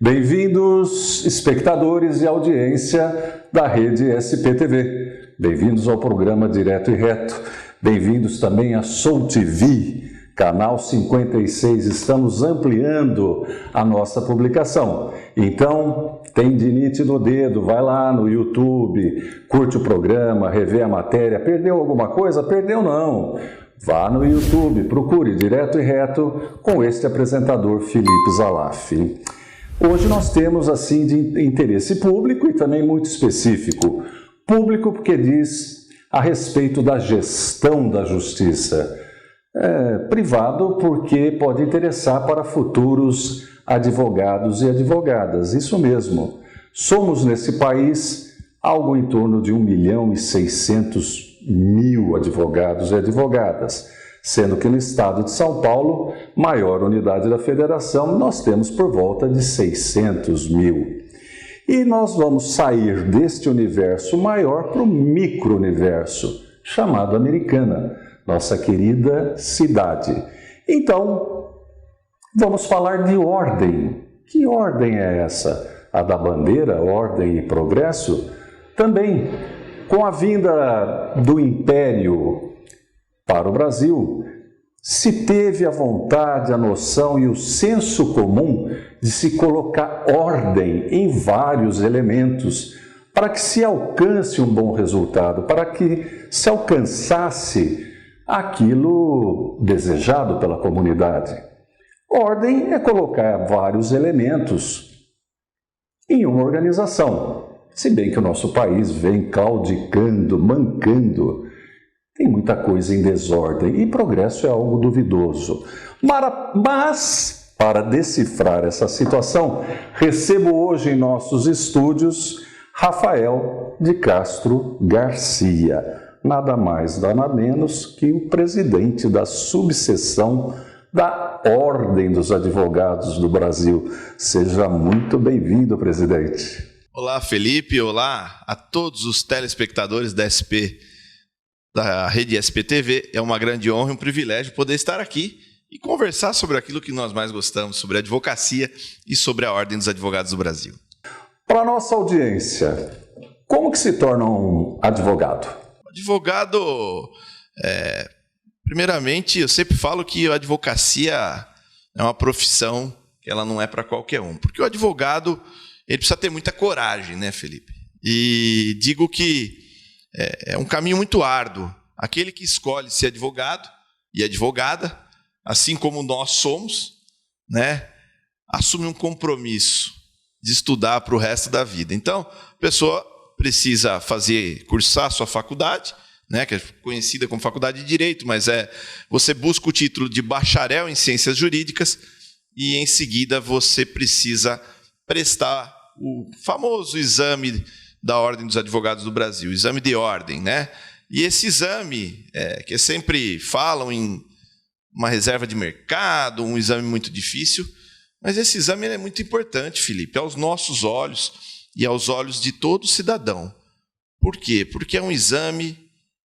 Bem-vindos, espectadores e audiência da Rede SPTV. Bem-vindos ao programa Direto e Reto. Bem-vindos também a Soul TV, canal 56. Estamos ampliando a nossa publicação. Então, tem dinite no dedo, vai lá no YouTube, curte o programa, revê a matéria. Perdeu alguma coisa? Perdeu não. Vá no YouTube, procure Direto e Reto com este apresentador Felipe Zalaf. Hoje nós temos assim de interesse público e também muito específico. Público porque diz a respeito da gestão da justiça. Privado porque pode interessar para futuros advogados e advogadas. Isso mesmo. Somos nesse país algo em torno de 1.600.000 advogados e advogadas, sendo que no estado de São Paulo, maior unidade da federação, nós temos por volta de 600.000. E nós vamos sair deste universo maior para o micro-universo, chamado Americana, nossa querida cidade. Então, vamos falar de ordem. Que ordem é essa? A da bandeira, ordem e progresso? Também, com a vinda do Império para o Brasil, se teve a vontade, a noção e o senso comum de se colocar ordem em vários elementos para que se alcance um bom resultado, para que se alcançasse aquilo desejado pela comunidade. Ordem é colocar vários elementos em uma organização, se bem que o nosso país vem claudicando, mancando. Tem muita coisa em desordem e progresso é algo duvidoso. Mas, para decifrar essa situação, recebo hoje em nossos estúdios Rafael de Castro Garcia, nada mais, nada menos que o presidente da subseção da Ordem dos Advogados do Brasil. Seja muito bem-vindo, presidente. Olá, Felipe. Olá a todos os telespectadores da Rede SPTV. É uma grande honra e um privilégio poder estar aqui e conversar sobre aquilo que nós mais gostamos, sobre a advocacia e sobre a Ordem dos Advogados do Brasil. Para a nossa audiência, como que se torna um advogado? Advogado, primeiramente, eu sempre falo que a advocacia é uma profissão que ela não é para qualquer um. Porque o advogado, ele precisa ter muita coragem, né, Felipe? E digo que é um caminho muito árduo. Aquele que escolhe ser advogado e advogada, assim como nós somos, né, assume um compromisso de estudar para o resto da vida. Então, a pessoa precisa cursar a sua faculdade, né, que é conhecida como Faculdade de Direito, mas você busca o título de bacharel em Ciências Jurídicas e, em seguida, você precisa prestar o famoso exame da Ordem dos Advogados do Brasil, o exame de ordem, né? E esse exame, que sempre falam em uma reserva de mercado, um exame muito difícil, mas esse exame é muito importante, Felipe, aos nossos olhos e aos olhos de todo cidadão. Por quê? Porque é um exame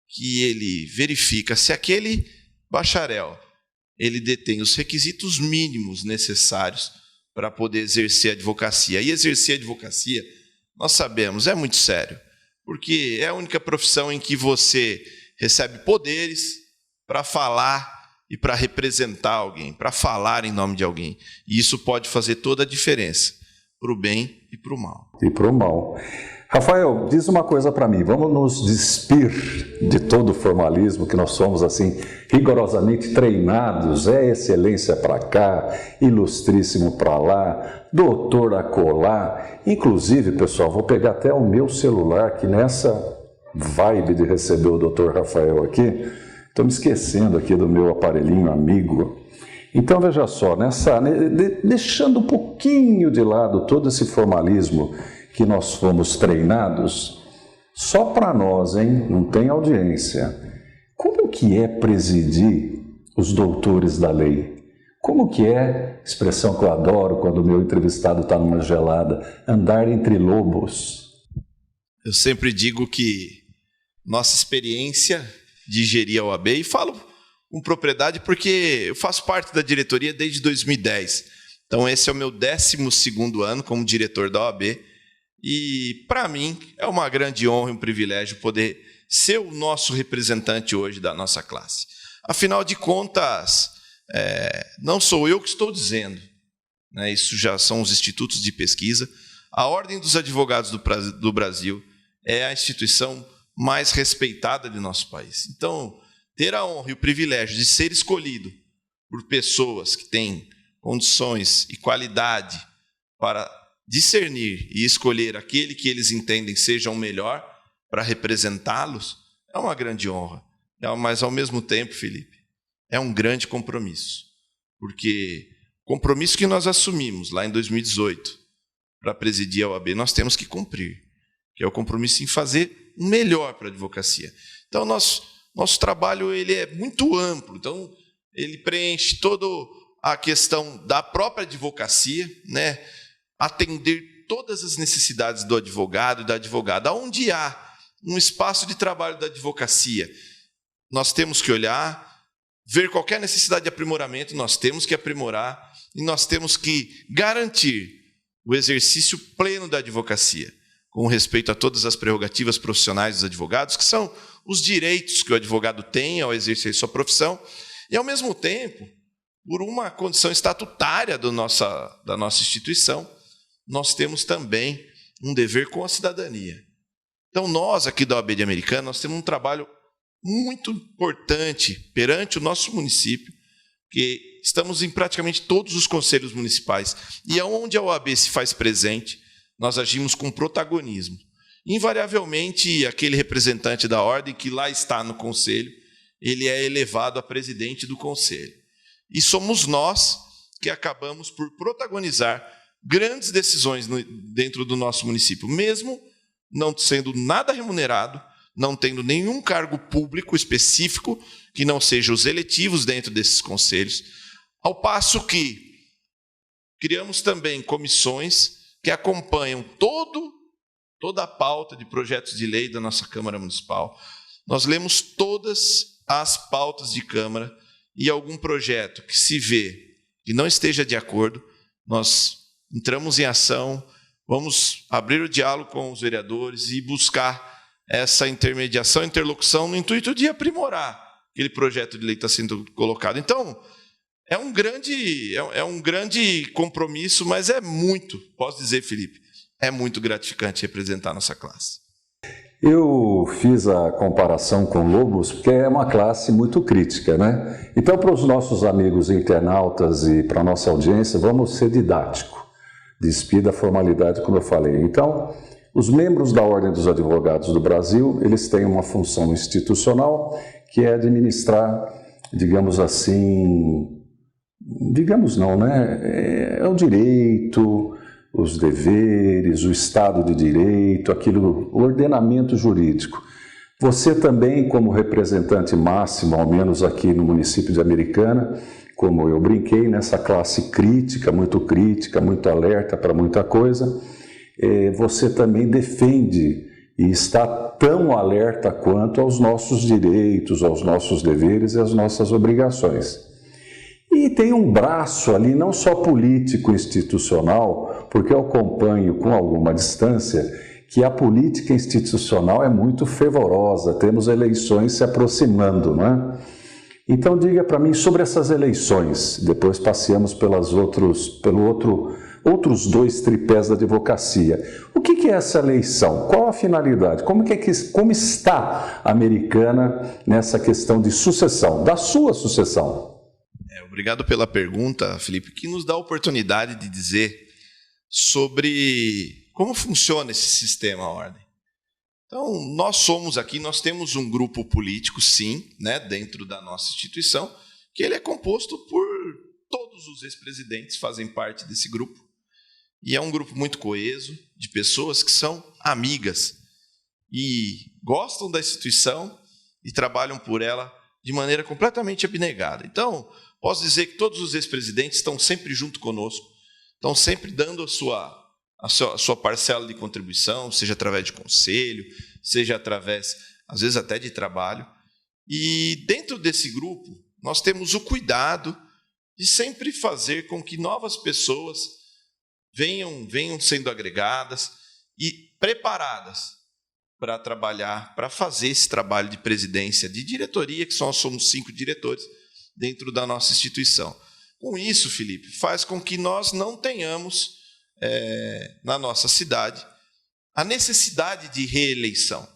que ele verifica se aquele bacharel ele detém os requisitos mínimos necessários para poder exercer a advocacia. E exercer a advocacia, nós sabemos, é muito sério, porque é a única profissão em que você recebe poderes para falar e para representar alguém, para falar em nome de alguém. E isso pode fazer toda a diferença, para o bem e para o mal. E para o mal. Rafael, diz uma coisa para mim, vamos nos despir de todo o formalismo, que nós somos assim rigorosamente treinados, excelência para cá, ilustríssimo para lá, doutor acolá. Inclusive, pessoal, vou pegar até o meu celular, que nessa vibe de receber o doutor Rafael aqui, estou me esquecendo aqui do meu aparelhinho amigo. Então, veja só, deixando um pouquinho de lado todo esse formalismo que nós fomos treinados, só para nós, hein? Não tem audiência. Como que é presidir os doutores da lei? Como que é, expressão que eu adoro quando o meu entrevistado está numa gelada, andar entre lobos? Eu sempre digo que nossa experiência de gerir a OAB, e falo com propriedade porque eu faço parte da diretoria desde 2010, Então, esse é o meu 12º ano como diretor da OAB. E, para mim, é uma grande honra e um privilégio poder ser o nosso representante hoje da nossa classe. Afinal de contas, não sou eu que estou dizendo, né? Isso já são os institutos de pesquisa. A Ordem dos Advogados do Brasil é a instituição mais respeitada de nosso país. Então, ter a honra e o privilégio de ser escolhido por pessoas que têm condições e qualidade para discernir e escolher aquele que eles entendem seja o melhor para representá-los, é uma grande honra. Mas, ao mesmo tempo, Felipe, é um grande compromisso. Porque o compromisso que nós assumimos lá em 2018 para presidir a OAB, nós temos que cumprir, que é o compromisso em fazer o melhor para a advocacia. Então, nosso trabalho ele é muito amplo, então ele preenche toda a questão da própria advocacia, né? Atender todas as necessidades do advogado e da advogada. Onde há um espaço de trabalho da advocacia, nós temos que olhar, ver qualquer necessidade de aprimoramento, nós temos que aprimorar e nós temos que garantir o exercício pleno da advocacia, com respeito a todas as prerrogativas profissionais dos advogados, que são os direitos que o advogado tem ao exercer sua profissão, e, ao mesmo tempo, por uma condição estatutária da nossa instituição, nós temos também um dever com a cidadania. Então, nós aqui da OAB de Americana, nós temos um trabalho muito importante perante o nosso município, que estamos em praticamente todos os conselhos municipais. E onde a OAB se faz presente, nós agimos com protagonismo. Invariavelmente, aquele representante da ordem que lá está no conselho, ele é elevado a presidente do conselho. E somos nós que acabamos por protagonizar grandes decisões dentro do nosso município, mesmo não sendo nada remunerado, não tendo nenhum cargo público específico que não seja os eletivos dentro desses conselhos, ao passo que criamos também comissões que acompanham toda a pauta de projetos de lei da nossa Câmara Municipal. Nós lemos todas as pautas de Câmara e algum projeto que se vê que não esteja de acordo, nós entramos em ação, vamos abrir o diálogo com os vereadores e buscar essa intermediação, interlocução, no intuito de aprimorar aquele projeto de lei que está sendo colocado. Então, é um grande compromisso, mas posso dizer, Felipe, é muito gratificante representar a nossa classe. Eu fiz a comparação com Lobos porque é uma classe muito crítica, né? Então, para os nossos amigos internautas e para a nossa audiência, vamos ser didático, despida a formalidade, como eu falei. Então, os membros da Ordem dos Advogados do Brasil, eles têm uma função institucional que é administrar, digamos assim, é o direito, os deveres, o Estado de Direito, o ordenamento jurídico. Você também, como representante máximo, ao menos aqui no município de Americana, como eu brinquei, nessa classe crítica, muito alerta para muita coisa, você também defende e está tão alerta quanto aos nossos direitos, aos nossos deveres e às nossas obrigações. E tem um braço ali, não só político institucional, porque eu acompanho com alguma distância que a política institucional é muito fervorosa, temos eleições se aproximando, não é? Então diga para mim sobre essas eleições, depois passeamos pelos outros 2 tripés da advocacia. O que é essa eleição? Qual a finalidade? Como está a Americana nessa questão de sucessão, da sua sucessão? Obrigado pela pergunta, Felipe, que nos dá a oportunidade de dizer sobre como funciona esse sistema, a ordem. Então, nós temos um grupo político, sim, né, dentro da nossa instituição, que ele é composto por todos os ex-presidentes, fazem parte desse grupo. E é um grupo muito coeso, de pessoas que são amigas e gostam da instituição e trabalham por ela de maneira completamente abnegada. Então, posso dizer que todos os ex-presidentes estão sempre junto conosco, estão sempre dando a sua parcela de contribuição, seja através de conselho, seja através, às vezes, até de trabalho. E dentro desse grupo, nós temos o cuidado de sempre fazer com que novas pessoas venham sendo agregadas e preparadas para trabalhar, para fazer esse trabalho de presidência, de diretoria, que nós somos 5 diretores dentro da nossa instituição. Com isso, Felipe, faz com que nós não tenhamos, na nossa cidade, a necessidade de reeleição.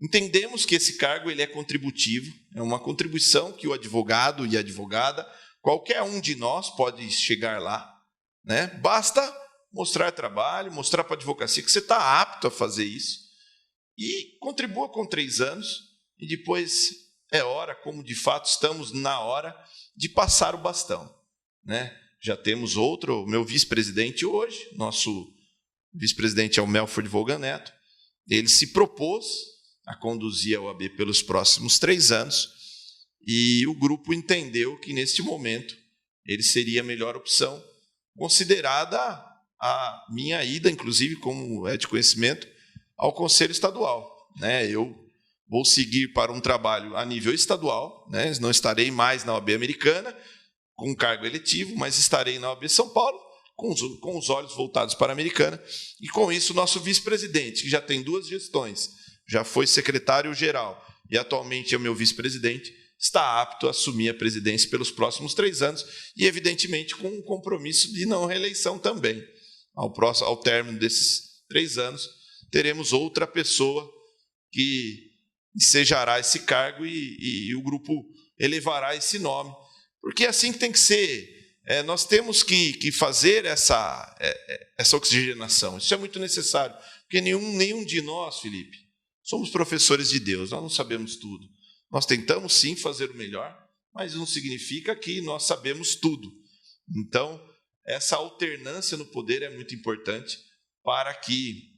Entendemos que esse cargo ele é contributivo, é uma contribuição que o advogado e a advogada, qualquer um de nós pode chegar lá, né? Basta mostrar trabalho, mostrar para a advocacia que você está apto a fazer isso, e contribua com 3 anos, e depois é hora, como de fato estamos na hora, de passar o bastão, né? Já temos outro, meu vice-presidente hoje, nosso vice-presidente é o Melford Volgan Neto, ele se propôs a conduzir a OAB pelos próximos 3 anos, e o grupo entendeu que, neste momento, ele seria a melhor opção, considerada a minha ida, inclusive, como é de conhecimento, ao Conselho Estadual, né? Eu vou seguir para um trabalho a nível estadual, né? Não estarei mais na OAB Americana, com um cargo eletivo, mas estarei na OAB São Paulo, com os olhos voltados para a Americana, e com isso, nosso vice-presidente, que já tem 2 gestões, já foi secretário-geral e atualmente é o meu vice-presidente, está apto a assumir a presidência pelos próximos 3 anos e, evidentemente, com um compromisso de não reeleição também. Ao término desses 3 anos, teremos outra pessoa que ensejará esse cargo e o grupo elevará esse nome. Porque é assim que tem que ser. Nós temos que fazer essa oxigenação. Isso é muito necessário. Porque nenhum de nós, Felipe, somos professores de Deus, nós não sabemos tudo. Nós tentamos, sim, fazer o melhor, mas não significa que nós sabemos tudo. Então, essa alternância no poder é muito importante para que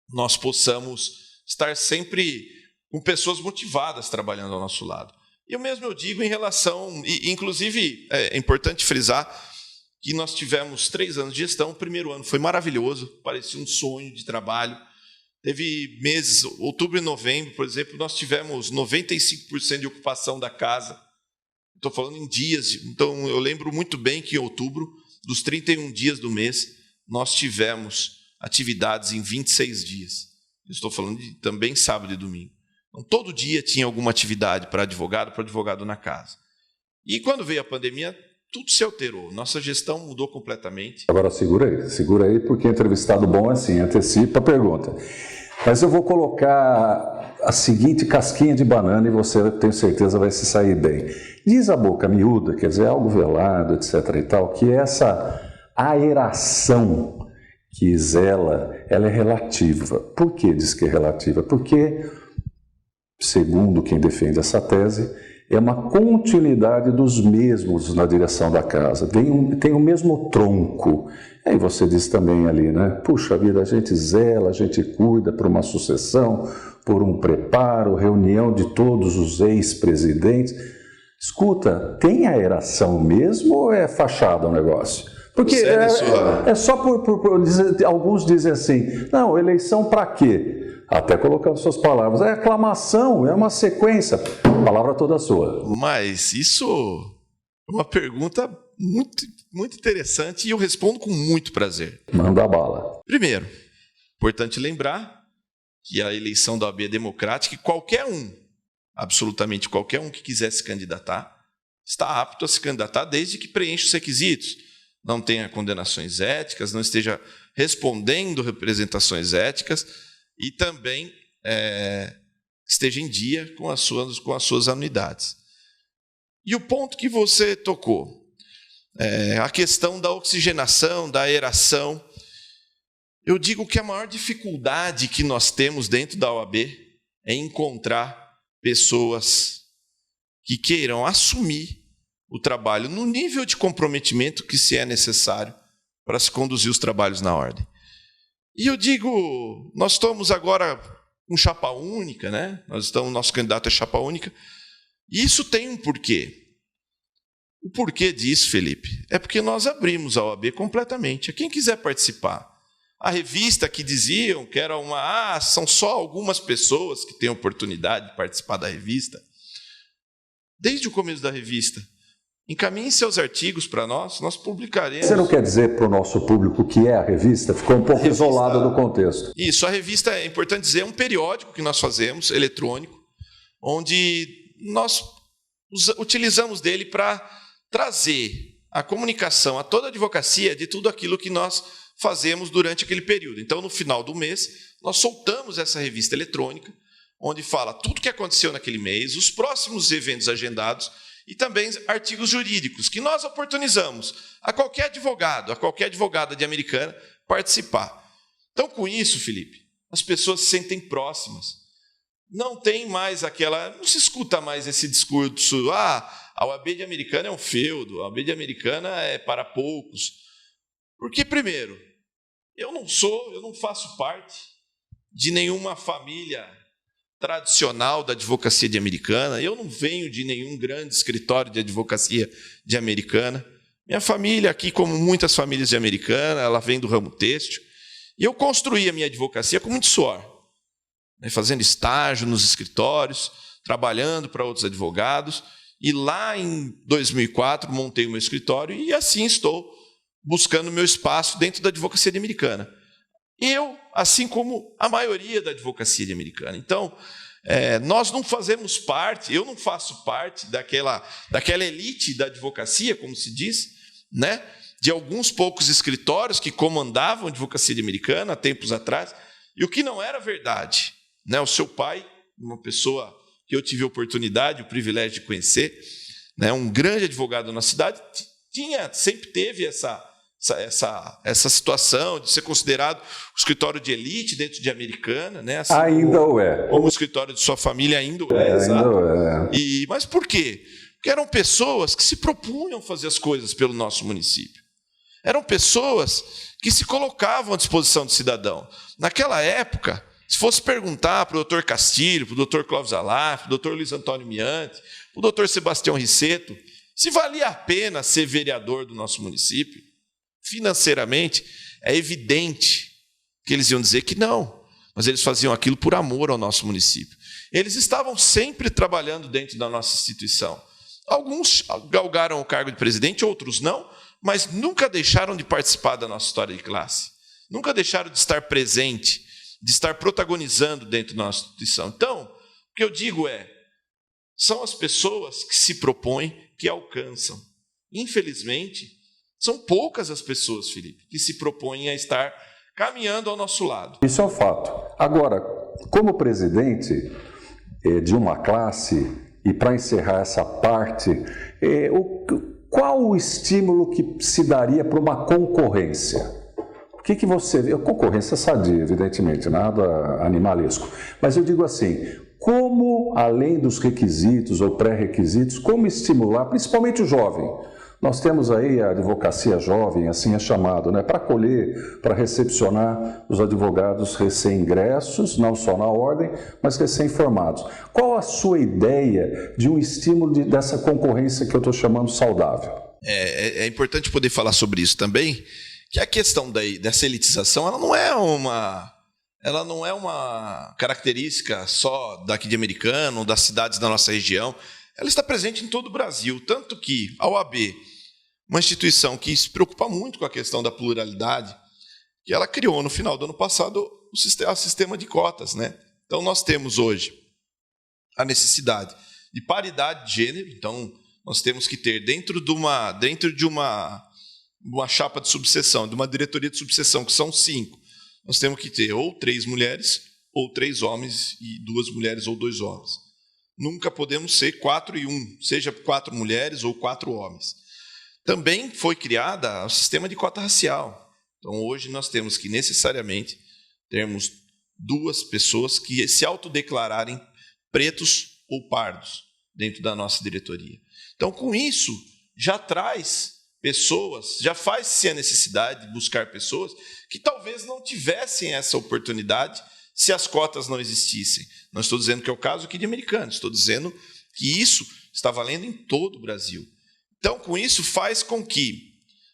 nós possamos estar sempre com pessoas motivadas trabalhando ao nosso lado. E o mesmo eu digo em relação, inclusive é importante frisar que nós tivemos 3 anos de gestão, o primeiro ano foi maravilhoso, parecia um sonho de trabalho. Teve meses, outubro e novembro, por exemplo, nós tivemos 95% de ocupação da casa. Estou falando em dias, então eu lembro muito bem que em outubro, dos 31 dias do mês, nós tivemos atividades em 26 dias. Eu estou falando de também sábado e domingo. Então, todo dia tinha alguma atividade para advogado na casa. E quando veio a pandemia, tudo se alterou. Nossa gestão mudou completamente. Agora segura aí, porque entrevistado bom é assim, antecipa a pergunta. Mas eu vou colocar a seguinte casquinha de banana e você, tenho certeza, vai se sair bem. Diz a boca miúda, quer dizer, algo velado, etc. e tal, que essa aeração que zela, ela é relativa. Por que diz que é relativa? Porque, segundo quem defende essa tese, é uma continuidade dos mesmos na direção da casa, tem o mesmo tronco. Aí você diz também ali, né? Puxa vida, a gente zela, a gente cuida por uma sucessão, por um preparo, reunião de todos os ex-presidentes. Escuta, tem aeração mesmo ou é fachada o negócio? Porque é só por dizer, alguns dizem assim, não, eleição para quê? Até colocando suas palavras, é aclamação, é uma sequência, palavra toda sua. Mas isso é uma pergunta muito, muito interessante e eu respondo com muito prazer. Manda bala. Primeiro, importante lembrar que a eleição da OAB é democrática e qualquer um, absolutamente qualquer um que quiser se candidatar, está apto a se candidatar desde que preencha os requisitos. Não tenha condenações éticas, não esteja respondendo representações éticas e também esteja em dia com as suas anuidades. E o ponto que você tocou, a questão da oxigenação, da aeração, eu digo que a maior dificuldade que nós temos dentro da OAB é encontrar pessoas que queiram assumir o trabalho no nível de comprometimento que se é necessário para se conduzir os trabalhos na ordem. E eu digo, nós estamos agora com chapa única, né? Nosso candidato é chapa única, e isso tem um porquê. O porquê disso, Felipe, é porque nós abrimos a OAB completamente a quem quiser participar. A revista que diziam que era são só algumas pessoas que têm oportunidade de participar da revista. Desde o começo da revista, encaminhem seus artigos para nós publicaremos. Você não quer dizer para o nosso público o que é a revista? Ficou um pouco isolada do contexto. Isso, a revista, é importante dizer, é um periódico que nós fazemos, eletrônico, onde nós utilizamos dele para trazer a comunicação a toda a advocacia de tudo aquilo que nós fazemos durante aquele período. Então, no final do mês, nós soltamos essa revista eletrônica, onde fala tudo o que aconteceu naquele mês, os próximos eventos agendados e também artigos jurídicos, que nós oportunizamos a qualquer advogado, a qualquer advogada de Americana participar. Então, com isso, Felipe, as pessoas se sentem próximas. Não tem mais não se escuta mais esse discurso, a OAB de Americana é um feudo, a OAB de Americana é para poucos. Porque, primeiro, eu não faço parte de nenhuma família tradicional da advocacia de Americana, eu não venho de nenhum grande escritório de advocacia de Americana. Minha família aqui, como muitas famílias de Americana, ela vem do ramo têxtil, e eu construí a minha advocacia com muito suor, fazendo estágio nos escritórios, trabalhando para outros advogados, e lá em 2004 montei o meu escritório e assim estou buscando meu espaço dentro da advocacia de Americana. Eu, assim como a maioria da advocacia de Americana. Então, nós não fazemos parte, eu não faço parte daquela elite da advocacia, como se diz, de alguns poucos escritórios que comandavam a advocacia de Americana há tempos atrás, e o que não era verdade. O seu pai, uma pessoa que eu tive a oportunidade, o privilégio de conhecer, um grande advogado na cidade, sempre teve essa situação de ser considerado o escritório de elite dentro de Americana, assim ainda o é. Como o escritório de sua família ainda o é. Ainda é. Mas por quê? Porque eram pessoas que se propunham fazer as coisas pelo nosso município. Eram pessoas que se colocavam à disposição do cidadão. Naquela época, se fosse perguntar para o doutor Castilho, para o doutor Clóvis Alaf, para o doutor Luiz Antônio Miante, para o doutor Sebastião Risseto, se valia a pena ser vereador do nosso município, financeiramente, é evidente que eles iam dizer que não, mas eles faziam aquilo por amor ao nosso município. Eles estavam sempre trabalhando dentro da nossa instituição. Alguns galgaram o cargo de presidente, outros não, mas nunca deixaram de participar da nossa história de classe. Nunca deixaram de estar presente, de estar protagonizando dentro da nossa instituição. Então, o que eu digo são as pessoas que se propõem, que alcançam. Infelizmente, são poucas as pessoas, Felipe, que se propõem a estar caminhando ao nosso lado. Isso é um fato. Agora, como presidente de uma classe, e para encerrar essa parte, qual o estímulo que se daria para uma concorrência? O que você vê? Concorrência sadia, evidentemente, nada animalesco. Mas eu digo assim, como, além dos requisitos ou pré-requisitos, como estimular, principalmente o jovem? Nós temos aí a advocacia jovem, assim é chamado, para acolher, para recepcionar os advogados recém-ingressos, não só na ordem, mas recém-formados. Qual a sua ideia de um estímulo dessa concorrência que eu estou chamando saudável? É importante poder falar sobre isso também, que a questão dessa elitização ela não é uma característica só daqui de Americana ou das cidades da nossa região. Ela está presente em todo o Brasil, tanto que a OAB, uma instituição que se preocupa muito com a questão da pluralidade, que ela criou no final do ano passado o sistema de cotas. Então, nós temos hoje a necessidade de paridade de gênero. Então, nós temos que ter dentro de uma chapa de subseção, de uma diretoria de subseção, que são 5, nós temos que ter ou 3 mulheres, ou 3 homens, e 2 mulheres ou 2 homens. Nunca podemos ser 4 e 1, seja 4 mulheres ou 4 homens. Também foi criada o sistema de cota racial. Então, hoje nós temos que necessariamente termos 2 pessoas que se autodeclararem pretos ou pardos dentro da nossa diretoria. Então, com isso, já traz pessoas, já faz-se a necessidade de buscar pessoas que talvez não tivessem essa oportunidade se as cotas não existissem. Não estou dizendo que é o caso aqui de Americana, estou dizendo que isso está valendo em todo o Brasil. Então, com isso, faz com que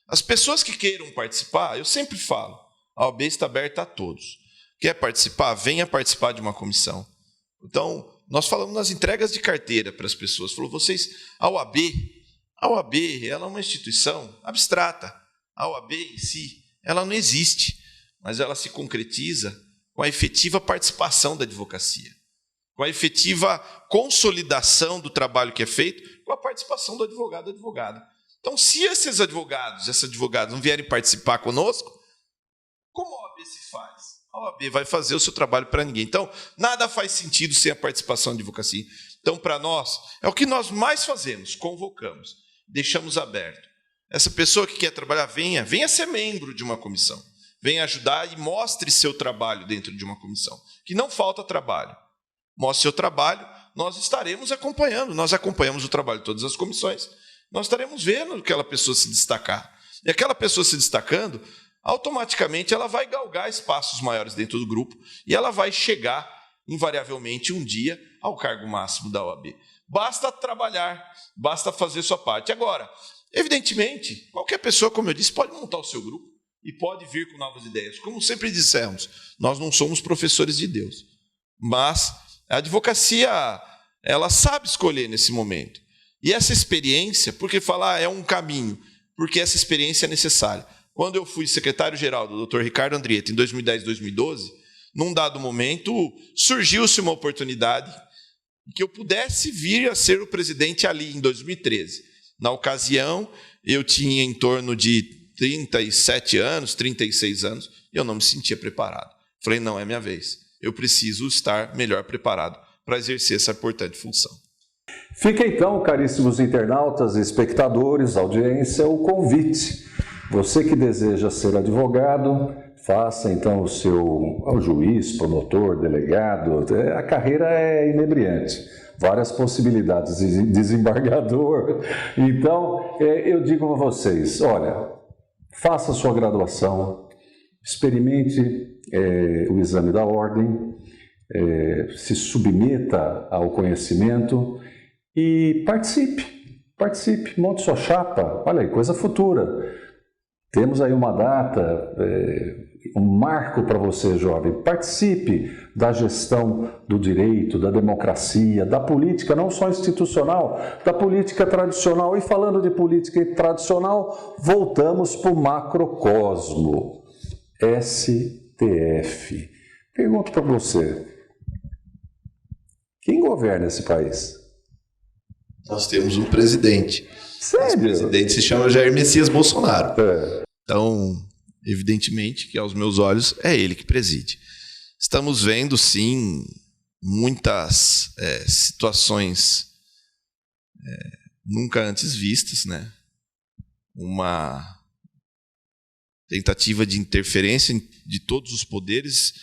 as pessoas que queiram participar, eu sempre falo, a OAB está aberta a todos. Quer participar? Venha participar de uma comissão. Então, nós falamos nas entregas de carteira para as pessoas. Falou, a A OAB ela é uma instituição abstrata. A OAB em si, ela não existe, mas ela se concretiza com a efetiva participação da advocacia, com a efetiva consolidação do trabalho que é feito, com a participação do advogado e advogada. Então, se esses advogados não vierem participar conosco, como a OAB se faz? A OAB vai fazer o seu trabalho para ninguém. Então, nada faz sentido sem a participação da advocacia. Então, para nós, é o que nós mais fazemos, convocamos, deixamos aberto. Essa pessoa que quer trabalhar, venha ser membro de uma comissão. Venha ajudar e mostre seu trabalho dentro de uma comissão. Que não falta trabalho. Mostre seu trabalho, nós estaremos acompanhando. Nós acompanhamos o trabalho de todas as comissões. Nós estaremos vendo aquela pessoa se destacar. E aquela pessoa se destacando, automaticamente ela vai galgar espaços maiores dentro do grupo e ela vai chegar, invariavelmente, um dia ao cargo máximo da OAB. Basta trabalhar, basta fazer sua parte. Agora, evidentemente, qualquer pessoa, como eu disse, pode montar o seu grupo e pode vir com novas ideias. Como sempre dissemos, nós não somos professores de Deus, mas a advocacia ela sabe escolher nesse momento. E essa experiência, porque falar é um caminho, porque essa experiência é necessária. Quando eu fui secretário-geral do Dr. Ricardo Andrietta, em 2010 e 2012, num dado momento, surgiu-se uma oportunidade que eu pudesse vir a ser o presidente ali, em 2013. Na ocasião, eu tinha em torno de 37 anos, 36 anos, e eu não me sentia preparado. Falei, não, é minha vez. Eu preciso estar melhor preparado para exercer essa importante função. Fica então, caríssimos internautas e espectadores, audiência, o convite. Você que deseja ser advogado, faça então o juiz, promotor, delegado. A carreira é inebriante. Várias possibilidades de desembargador. Então, eu digo a vocês, olha, faça a sua graduação, experimente o exame da ordem, se submeta ao conhecimento e participe, monte sua chapa. Olha aí, coisa futura. Temos aí uma data, um marco para você, jovem. Participe da gestão do direito, da democracia, da política, não só institucional, da política tradicional. E falando de política tradicional, voltamos para o macrocosmo. STF. Pergunto para você, quem governa esse país? Nós temos um presidente. Sério? Esse presidente se chama Jair Messias Bolsonaro. Então, evidentemente que aos meus olhos é ele que preside. Estamos vendo, sim, muitas situações nunca antes vistas, né? Uma tentativa de interferência de todos os poderes,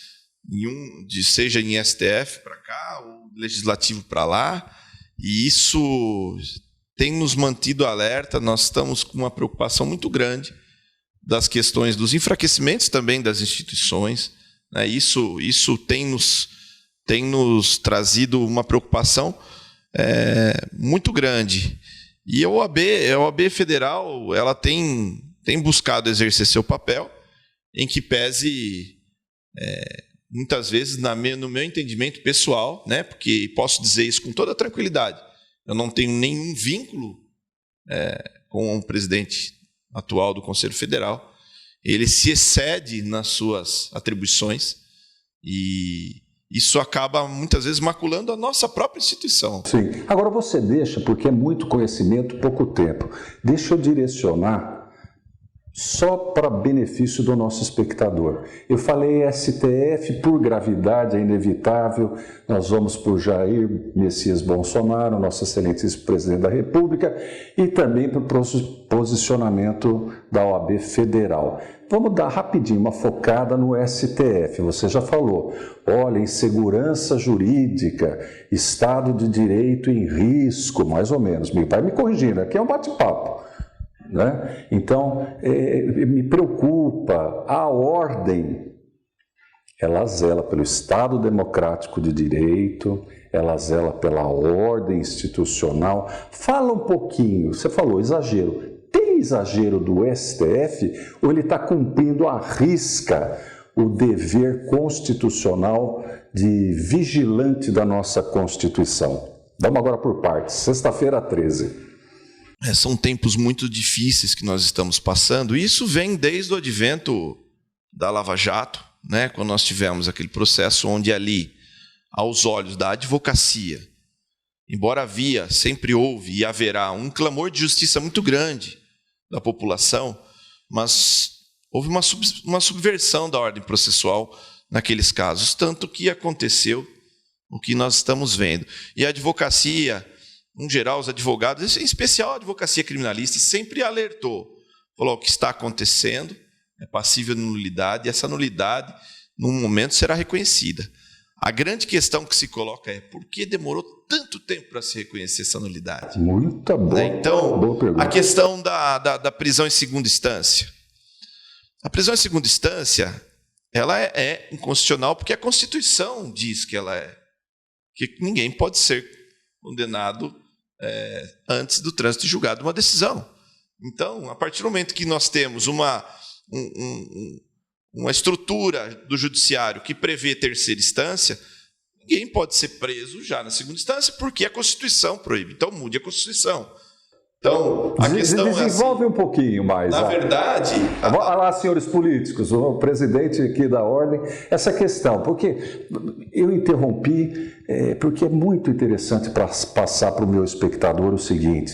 seja em STF para cá, ou legislativo para lá, e isso tem nos mantido alerta. Nós estamos com uma preocupação muito grande das questões dos enfraquecimentos também das instituições, né? Isso tem nos trazido uma preocupação muito grande. E a OAB Federal ela tem buscado exercer seu papel, em que pese, muitas vezes, no meu entendimento pessoal, né? Porque posso dizer isso com toda tranquilidade, eu não tenho nenhum vínculo com o presidente atual do Conselho Federal. Ele se excede nas suas atribuições e isso acaba, muitas vezes, maculando a nossa própria instituição. Sim. Agora você deixa, porque é muito conhecimento, pouco tempo. Deixa eu direcionar só para benefício do nosso espectador. Eu falei STF por gravidade, é inevitável. Nós vamos por Jair Messias Bolsonaro, nosso excelentíssimo presidente da República, e também para o posicionamento da OAB Federal. Vamos dar rapidinho uma focada no STF. Você já falou, olha, insegurança jurídica, Estado de Direito em risco, mais ou menos. Vai me corrigindo, aqui é um bate-papo. Né? Então, me preocupa a ordem. Ela zela pelo Estado democrático de direito, ela zela pela ordem institucional. Fala um pouquinho, você falou exagero. Tem exagero do STF ou ele está cumprindo à risca o dever constitucional de vigilante da nossa Constituição? Vamos agora por partes. Sexta-feira, 13. São tempos muito difíceis que nós estamos passando, e isso vem desde o advento da Lava Jato, né? Quando nós tivemos aquele processo onde ali, aos olhos da advocacia, embora sempre houve e haverá um clamor de justiça muito grande da população, mas houve uma subversão da ordem processual naqueles casos, tanto que aconteceu o que nós estamos vendo. E a advocacia, em geral, os advogados, em especial a advocacia criminalista, sempre alertou, falou: o que está acontecendo é passível de nulidade, e essa nulidade, num momento, será reconhecida. A grande questão que se coloca é: por que demorou tanto tempo para se reconhecer essa nulidade? Muito boa. Então, boa pergunta. A questão da prisão em segunda instância. A prisão em segunda instância, ela é inconstitucional porque a Constituição diz que ela é. Que ninguém pode ser condenado antes do trânsito e julgado uma decisão. Então, a partir do momento que nós temos uma estrutura do judiciário que prevê terceira instância, ninguém pode ser preso já na segunda instância porque a Constituição proíbe. Então, mude a Constituição. Então, a questão desenvolve um pouquinho mais. Na verdade... Olha lá, senhores políticos, o presidente aqui da ordem, essa questão, porque eu interrompi, porque é muito interessante para passar para o meu espectador o seguinte: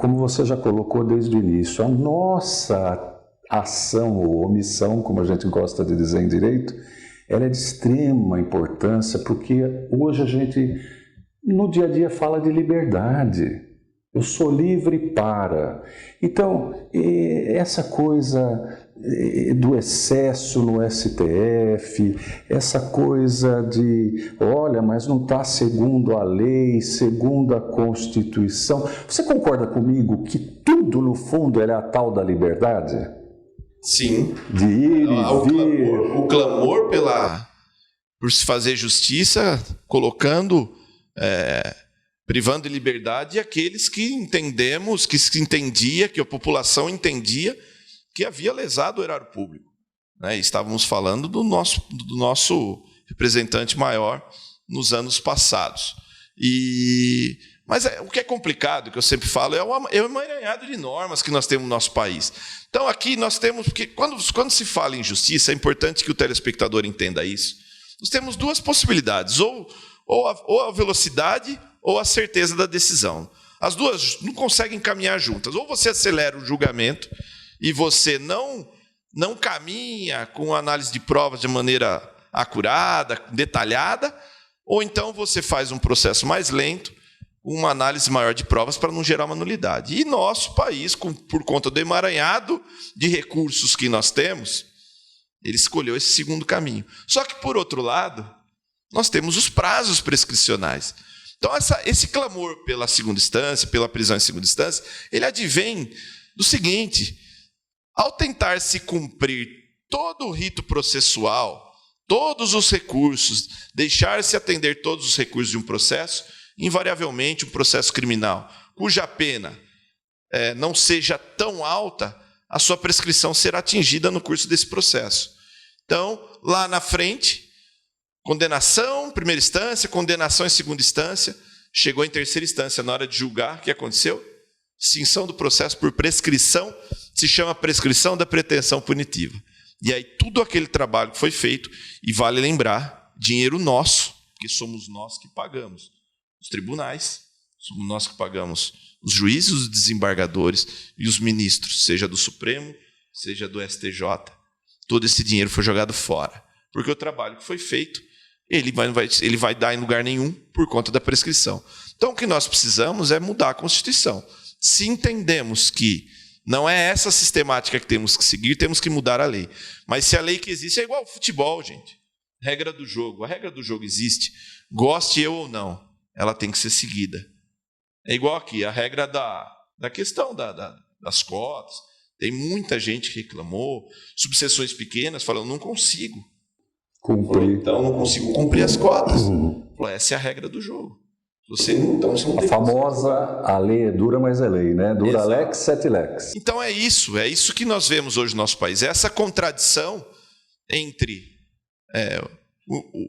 como você já colocou desde o início, a nossa ação ou omissão, como a gente gosta de dizer em direito, ela é de extrema importância, porque hoje a gente, no dia a dia, fala de liberdade. Eu sou livre para. Então, essa coisa do excesso no STF, essa coisa de, olha, mas não está segundo a lei, segundo a Constituição. Você concorda comigo que tudo, no fundo, é a tal da liberdade? Sim. De ir e vir. O clamor por se fazer justiça, colocando... privando de liberdade aqueles que que a população entendia que havia lesado o erário público. Né? E estávamos falando do nosso representante maior nos anos passados. Mas o que é complicado, que eu sempre falo, é o emaranhado de normas que nós temos no nosso país. Então, aqui nós temos... Porque quando se fala em justiça, é importante que o telespectador entenda isso. Nós temos duas possibilidades, ou a velocidade ou a certeza da decisão. As duas não conseguem caminhar juntas. Ou você acelera o julgamento e você não caminha com análise de provas de maneira acurada, detalhada, ou então você faz um processo mais lento, uma análise maior de provas para não gerar uma nulidade. E nosso país, por conta do emaranhado de recursos que nós temos, ele escolheu esse segundo caminho. Só que, por outro lado, nós temos os prazos prescricionais. Então, esse clamor pela segunda instância, pela prisão em segunda instância, ele advém do seguinte: ao tentar se cumprir todo o rito processual, todos os recursos, deixar-se atender todos os recursos de um processo, invariavelmente um processo criminal, cuja pena não seja tão alta, a sua prescrição será atingida no curso desse processo. Então, lá na frente... Condenação, primeira instância, condenação em segunda instância, chegou em terceira instância, na hora de julgar, o que aconteceu? Extinção do processo por prescrição, se chama prescrição da pretensão punitiva. E aí tudo aquele trabalho que foi feito, e vale lembrar, dinheiro nosso, que somos nós que pagamos. Os tribunais, somos nós que pagamos os juízes, os desembargadores e os ministros, seja do Supremo, seja do STJ. Todo esse dinheiro foi jogado fora, porque o trabalho que foi feito, ele vai dar em lugar nenhum por conta da prescrição. Então, o que nós precisamos é mudar a Constituição. Se entendemos que não é essa sistemática que temos que seguir, temos que mudar a lei. Mas se a lei que existe é igual ao futebol, gente. Regra do jogo. A regra do jogo existe. Goste eu ou não, ela tem que ser seguida. É igual aqui, a regra da questão das cotas. Tem muita gente que reclamou, subseções pequenas, falando, não consigo. Cumprir. Então, não consigo cumprir as cotas. Essa é a regra do jogo. Você não a famosa, a lei é dura, mas é lei, né? Dura Exato. lex, sete lex. Então é isso que nós vemos hoje no nosso país. Essa contradição entre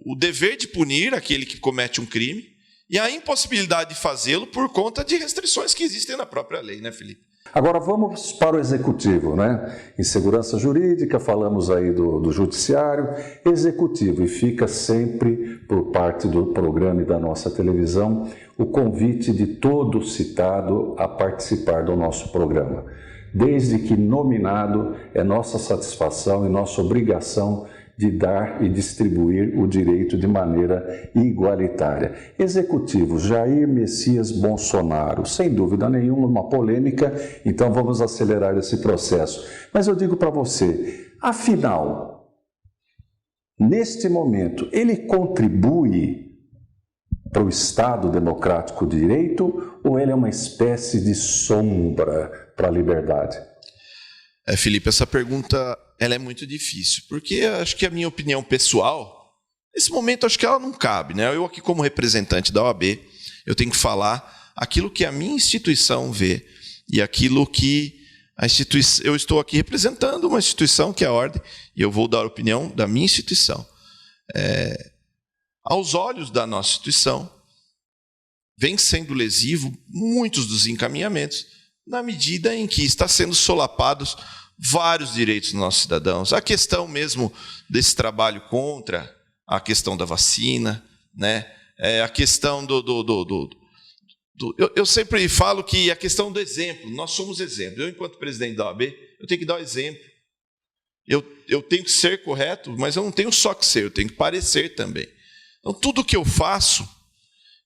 o dever de punir aquele que comete um crime e a impossibilidade de fazê-lo por conta de restrições que existem na própria lei, né, Felipe? Agora vamos para o executivo, né? Em segurança jurídica, falamos aí do judiciário, executivo, e fica sempre por parte do programa e da nossa televisão o convite de todo citado a participar do nosso programa. Desde que nominado, é nossa satisfação e nossa obrigação de dar e distribuir o direito de maneira igualitária. Executivo Jair Messias Bolsonaro, sem dúvida nenhuma, uma polêmica, então vamos acelerar esse processo. Mas eu digo para você, afinal, neste momento, ele contribui para o Estado Democrático de Direito ou ele é uma espécie de sombra para a liberdade? Felipe, essa pergunta ela é muito difícil, porque acho que a minha opinião pessoal, nesse momento acho que ela não cabe, né? Eu aqui como representante da OAB, eu tenho que falar aquilo que a minha instituição vê e aquilo que eu estou aqui representando uma instituição que é a Ordem, e eu vou dar a opinião da minha instituição. Aos olhos da nossa instituição, vem sendo lesivo muitos dos encaminhamentos, na medida em que está sendo solapados vários direitos dos nossos cidadãos. A questão mesmo desse trabalho contra a questão da vacina, né? A questão eu sempre falo que a questão do exemplo, nós somos exemplo. Eu, enquanto presidente da OAB, eu tenho que dar o exemplo. Eu tenho que ser correto, mas eu não tenho só que ser, eu tenho que parecer também. Então, tudo que eu faço,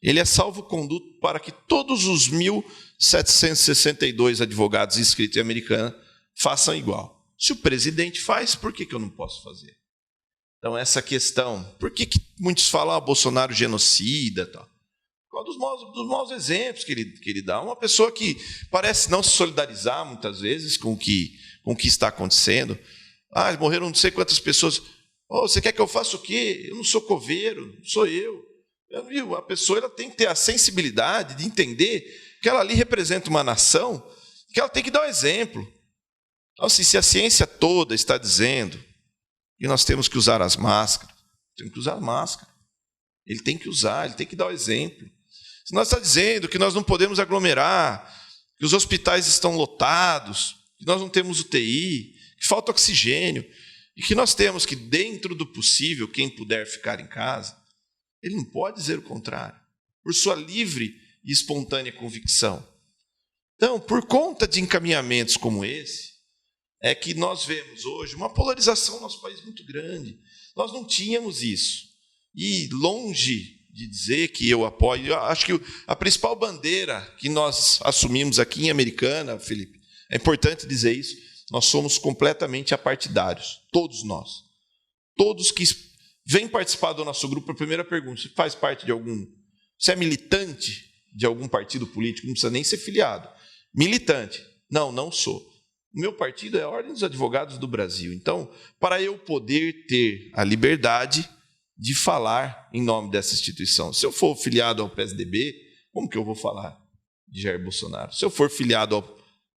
ele é salvo-conduto para que todos os 1.762 advogados inscritos em Americana façam igual. Se o presidente faz, por que eu não posso fazer? Então, essa questão, por que muitos falam Bolsonaro genocida? Tal? Por causa dos maus exemplos que ele dá. Uma pessoa que parece não se solidarizar, muitas vezes, com o que está acontecendo. Morreram não sei quantas pessoas. Você quer que eu faça o quê? Eu não sou coveiro, sou eu. A pessoa ela tem que ter a sensibilidade de entender que ela ali representa uma nação, que ela tem que dar o exemplo. Então, se a ciência toda está dizendo que nós temos que usar as máscaras, temos que usar a máscara. Ele tem que usar, ele tem que dar o exemplo. Se nós está dizendo que nós não podemos aglomerar, que os hospitais estão lotados, que nós não temos UTI, que falta oxigênio, e que nós temos que, dentro do possível, quem puder ficar em casa, ele não pode dizer o contrário, por sua livre e espontânea convicção. Então, por conta de encaminhamentos como esse, é que nós vemos hoje uma polarização no nosso país muito grande. Nós não tínhamos isso. E longe de dizer que eu apoio, eu acho que a principal bandeira que nós assumimos aqui em Americana, Felipe, é importante dizer isso, nós somos completamente apartidários, todos nós. Todos que vêm participar do nosso grupo, a primeira pergunta, você faz parte de algum... Você é militante de algum partido político? Não precisa nem ser filiado. Militante? Não, não sou. O meu partido é a Ordem dos Advogados do Brasil. Então, para eu poder ter a liberdade de falar em nome dessa instituição, se eu for filiado ao PSDB, como que eu vou falar de Jair Bolsonaro? Se eu for filiado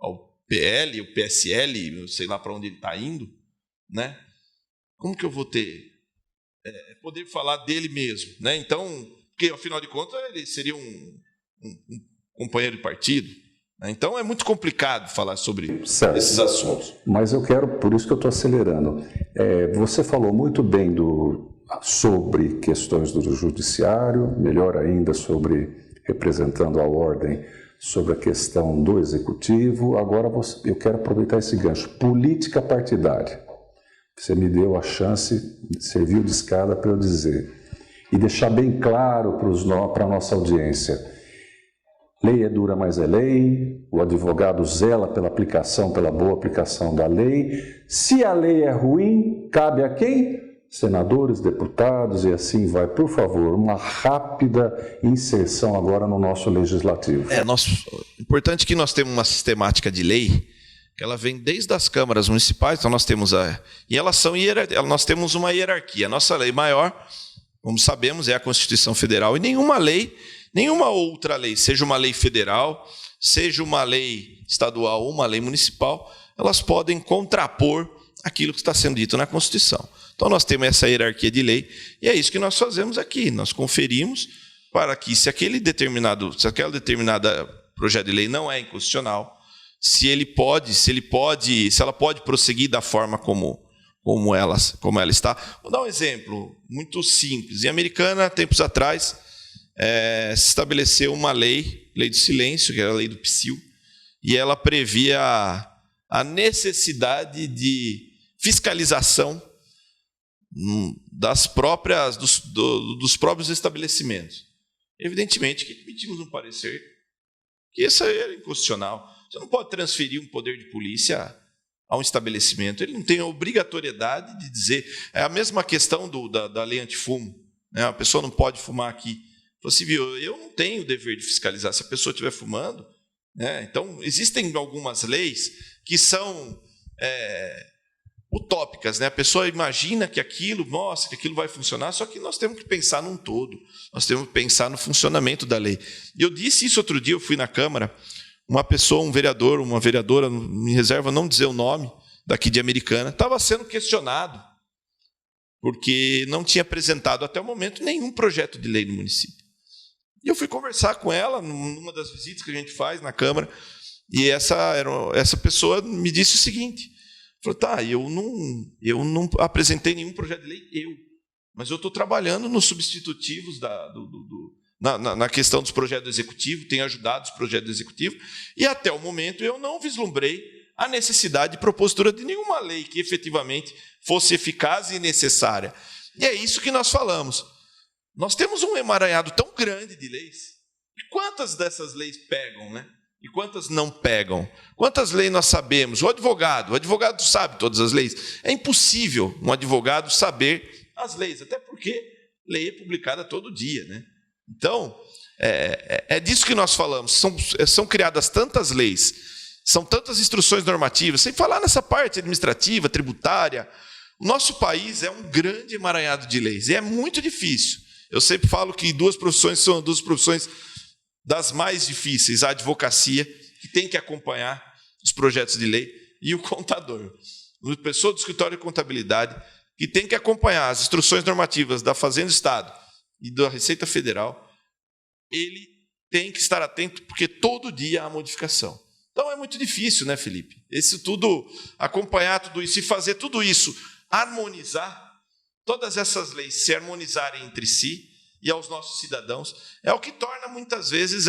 ao PL, o PSL, eu sei lá para onde ele está indo, né? Como que eu vou ter poder falar dele mesmo, né? Então, porque afinal de contas ele seria um companheiro de partido, né? Então é muito complicado falar sobre esses assuntos. Mas eu quero, por isso que eu estou acelerando. Você falou muito bem sobre questões do judiciário, melhor ainda sobre representando a ordem, sobre a questão do executivo. Agora eu quero aproveitar esse gancho. Política partidária. Você me deu a chance, serviu de escada para eu dizer. E deixar bem claro para a nossa audiência. Lei é dura, mas é lei. O advogado zela pela boa aplicação da lei. Se a lei é ruim, cabe a quem? Senadores, deputados e assim vai. Por favor, uma rápida inserção agora no nosso legislativo. Importante que nós temos uma sistemática de lei, que ela vem desde as câmaras municipais, então nós temos nós temos uma hierarquia. A nossa lei maior, como sabemos, é a Constituição Federal, e nenhuma outra lei, seja uma lei federal, seja uma lei estadual ou uma lei municipal, elas podem contrapor aquilo que está sendo dito na Constituição. Então nós temos essa hierarquia de lei, e é isso que nós fazemos aqui. Nós conferimos para que, se aquela determinada projeto de lei não é inconstitucional, se ela pode prosseguir da forma como ela está. Vou dar um exemplo muito simples. Em Americana, tempos atrás, se estabeleceu uma lei do silêncio, que era a lei do psil, e ela previa a necessidade de fiscalização dos próprios estabelecimentos. Evidentemente que emitimos um parecer que isso era inconstitucional. Você não pode transferir um poder de polícia a um estabelecimento. Ele não tem a obrigatoriedade de dizer. É a mesma questão da lei antifumo, né? A pessoa não pode fumar aqui. Você viu, eu não tenho o dever de fiscalizar se a pessoa estiver fumando, né? Então, existem algumas leis que são utópicas, né? A pessoa imagina que aquilo vai funcionar, só que nós temos que pensar num todo, nós temos que pensar no funcionamento da lei. E eu disse isso outro dia, eu fui na Câmara, um vereador, uma vereadora, me reserva não dizer o nome, daqui de Americana, estava sendo questionado, porque não tinha apresentado até o momento nenhum projeto de lei no município. E eu fui conversar com ela, numa das visitas que a gente faz na Câmara, e essa pessoa me disse o seguinte, falou, eu não apresentei nenhum projeto de lei, mas eu estou trabalhando nos substitutivos na questão dos projetos executivos, tenho ajudado os projetos executivos, e até o momento eu não vislumbrei a necessidade de propositura de nenhuma lei que efetivamente fosse eficaz e necessária. E é isso que nós falamos. Nós temos um emaranhado tão grande de leis, e quantas dessas leis pegam, né? E quantas não pegam? Quantas leis nós sabemos? O advogado sabe todas as leis. É impossível um advogado saber as leis, até porque lei é publicada todo dia, né? Então, é disso que nós falamos. São criadas tantas leis, são tantas instruções normativas, sem falar nessa parte administrativa, tributária. O nosso país é um grande emaranhado de leis, e é muito difícil. Eu sempre falo que duas profissões são duas profissões das mais difíceis, a advocacia, que tem que acompanhar os projetos de lei, e o contador, a pessoa do escritório de contabilidade, que tem que acompanhar as instruções normativas da Fazenda do Estado e da Receita Federal. Ele tem que estar atento, porque todo dia há modificação. Então é muito difícil, né, Felipe? Acompanhar tudo isso e fazer tudo isso, harmonizar, todas essas leis se harmonizarem entre si e aos nossos cidadãos, é o que torna muitas vezes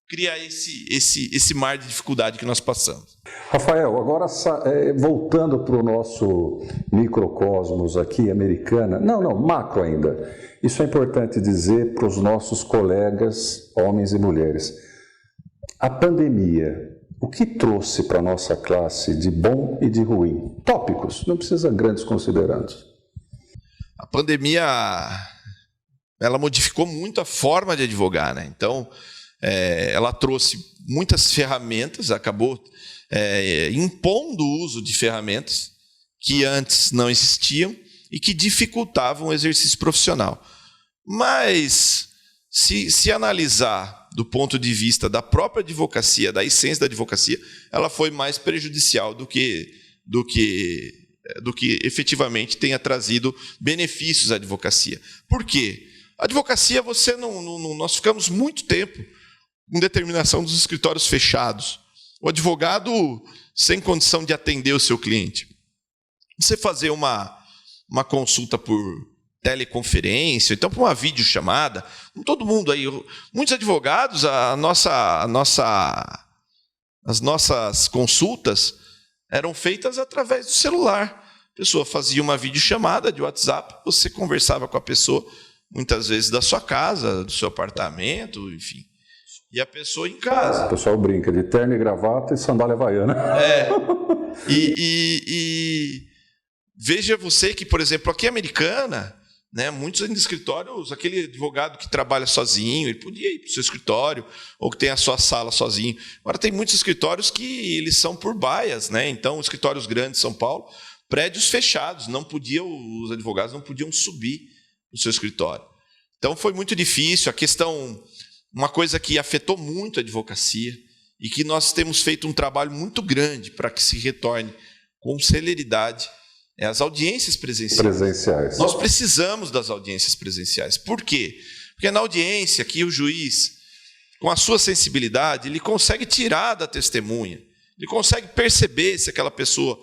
criar esse mar de dificuldade que nós passamos. Rafael, agora voltando para o nosso microcosmos aqui, Americana, macro ainda. Isso é importante dizer para os nossos colegas, homens e mulheres. A pandemia, o que trouxe para a nossa classe de bom e de ruim? Tópicos, não precisa grandes considerandos. A pandemia, ela modificou muito a forma de advogar, né? Então, ela trouxe muitas ferramentas, acabou impondo o uso de ferramentas que antes não existiam e que dificultavam o exercício profissional. Mas, se analisar do ponto de vista da própria advocacia, da essência da advocacia, ela foi mais prejudicial do que efetivamente tenha trazido benefícios à advocacia. Por quê? A advocacia, nós ficamos muito tempo com determinação dos escritórios fechados. O advogado sem condição de atender o seu cliente. Você fazer uma consulta por teleconferência, então por uma videochamada, com todo mundo aí, muitos advogados, as nossas consultas eram feitas através do celular. A pessoa fazia uma videochamada de WhatsApp, você conversava com a pessoa, muitas vezes da sua casa, do seu apartamento, enfim. E a pessoa em casa. O pessoal brinca de terno e gravata e sandália havaiana. E veja você que, por exemplo, aqui em Americana, né, muitos escritórios, aquele advogado que trabalha sozinho, ele podia ir para o seu escritório, ou que tem a sua sala sozinho. Agora, tem muitos escritórios que eles são por baias, né? Então, escritórios grandes de São Paulo, prédios fechados, os advogados não podiam subir no seu escritório. Então, foi muito difícil. Uma coisa que afetou muito a advocacia e que nós temos feito um trabalho muito grande para que se retorne com celeridade as audiências presenciais. Nós precisamos das audiências presenciais. Por quê? Porque na audiência que o juiz, com a sua sensibilidade, ele consegue tirar da testemunha, ele consegue perceber se aquela pessoa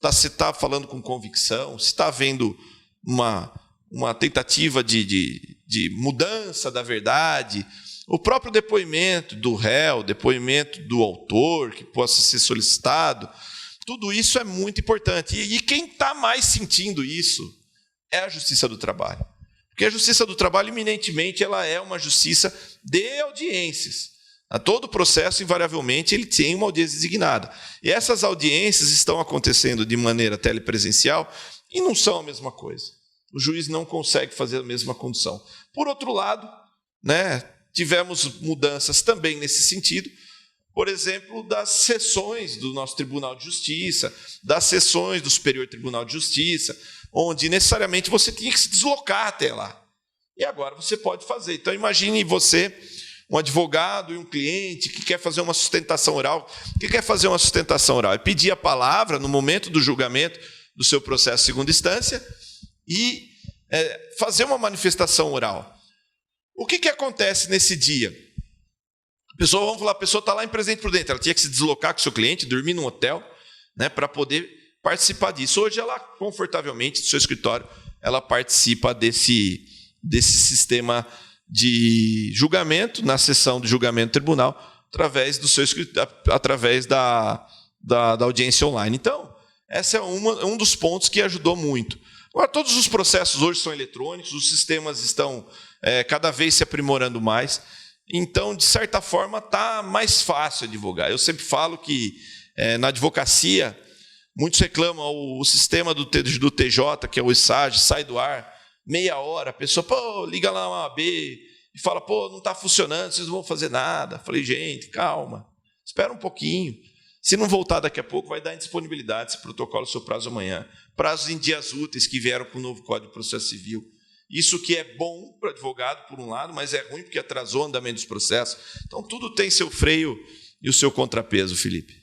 está falando com convicção, se está havendo uma tentativa de mudança da verdade. O próprio depoimento do réu, depoimento do autor, que possa ser solicitado, tudo isso é muito importante. E quem está mais sentindo isso é a Justiça do Trabalho. Porque a Justiça do Trabalho, eminentemente, ela é uma justiça de audiências. A todo processo, invariavelmente, ele tem uma audiência designada. E essas audiências estão acontecendo de maneira telepresencial e não são a mesma coisa. O juiz não consegue fazer a mesma condução. Por outro lado, tivemos mudanças também nesse sentido, por exemplo, das sessões do nosso Tribunal de Justiça, das sessões do Superior Tribunal de Justiça, onde necessariamente você tinha que se deslocar até lá. E agora você pode fazer. Então, imagine você, um advogado e um cliente que quer fazer uma sustentação oral. O que quer fazer uma sustentação oral? É pedir a palavra no momento do julgamento do seu processo de segunda instância e fazer uma manifestação oral. O que acontece nesse dia? Vamos falar, a pessoa está lá em Presidente Prudente, ela tinha que se deslocar com o seu cliente, dormir num hotel, para poder participar disso. Hoje, ela, confortavelmente, do seu escritório, ela participa desse sistema de julgamento, na sessão de julgamento do tribunal, através da audiência online. Então, esse é um dos pontos que ajudou muito. Agora, todos os processos hoje são eletrônicos, os sistemas estão cada vez se aprimorando mais, então, de certa forma, está mais fácil advogar. Eu sempre falo que, na advocacia, muitos reclamam o sistema do TJ, que é o ISAG, sai do ar, meia hora, a pessoa liga lá uma AB e fala, não está funcionando, vocês não vão fazer nada. Falei, gente, calma, espera um pouquinho. Se não voltar daqui a pouco, vai dar indisponibilidade esse protocolo, seu prazo amanhã. Prazos em dias úteis que vieram com o novo Código de Processo Civil. Isso que é bom para o advogado, por um lado, mas é ruim porque atrasou o andamento dos processos. Então, tudo tem seu freio e o seu contrapeso, Felipe.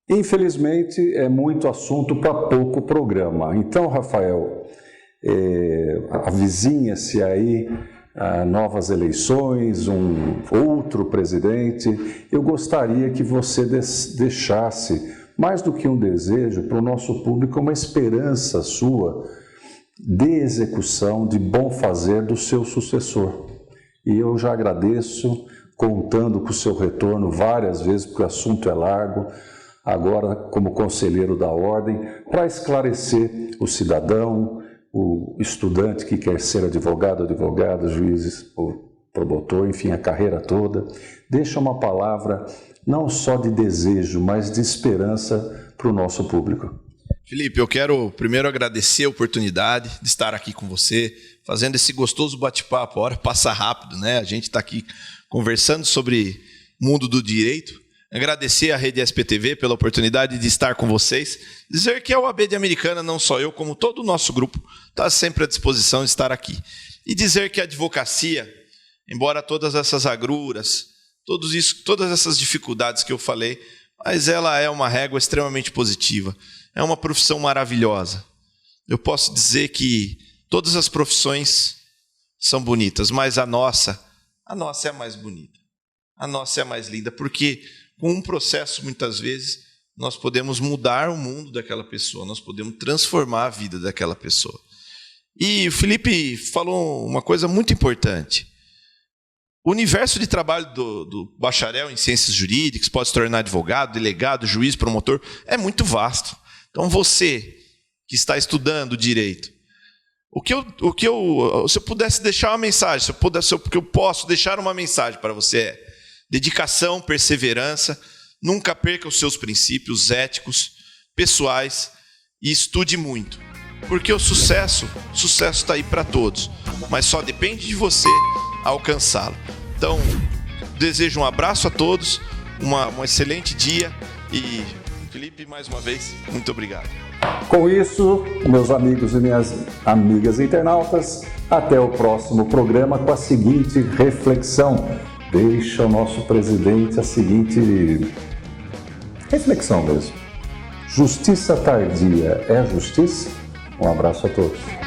Infelizmente, é muito assunto para pouco programa. Então, Rafael, avizinha-se aí novas eleições, um outro presidente. Eu gostaria que você deixasse, mais do que um desejo, para o nosso público, uma esperança sua de execução, de bom fazer do seu sucessor. E eu já agradeço, contando com o seu retorno várias vezes, porque o assunto é largo, agora como conselheiro da ordem, para esclarecer o cidadão, o estudante que quer ser advogado, advogada, juiz, promotor, enfim, a carreira toda. Deixa uma palavra não só de desejo, mas de esperança para o nosso público. Felipe, eu quero primeiro agradecer a oportunidade de estar aqui com você, fazendo esse gostoso bate-papo. A hora passa rápido, né? A gente está aqui conversando sobre o mundo do direito. Agradecer à Rede SPTV pela oportunidade de estar com vocês. Dizer que a OAB de Americana, não só eu, como todo o nosso grupo, está sempre à disposição de estar aqui. E dizer que a advocacia, embora todas essas agruras, todas essas dificuldades que eu falei, mas ela é uma régua extremamente positiva. É uma profissão maravilhosa. Eu posso dizer que todas as profissões são bonitas, mas a nossa é a mais bonita. A nossa é a mais linda, porque com um processo, muitas vezes, nós podemos mudar o mundo daquela pessoa, nós podemos transformar a vida daquela pessoa. E o Felipe falou uma coisa muito importante. O universo de trabalho do bacharel em ciências jurídicas, pode se tornar advogado, delegado, juiz, promotor, é muito vasto. Então, você que está estudando direito, se eu pudesse deixar uma mensagem, que eu posso deixar uma mensagem para você é dedicação, perseverança, nunca perca os seus princípios éticos, pessoais e estude muito. Porque o sucesso está aí para todos, mas só depende de você alcançá-lo. Então, desejo um abraço a todos, um excelente dia e, Felipe, mais uma vez, muito obrigado. Com isso, meus amigos e minhas amigas internautas, até o próximo programa com a seguinte reflexão. Deixa o nosso presidente a seguinte reflexão mesmo. Justiça tardia é justiça? Um abraço a todos.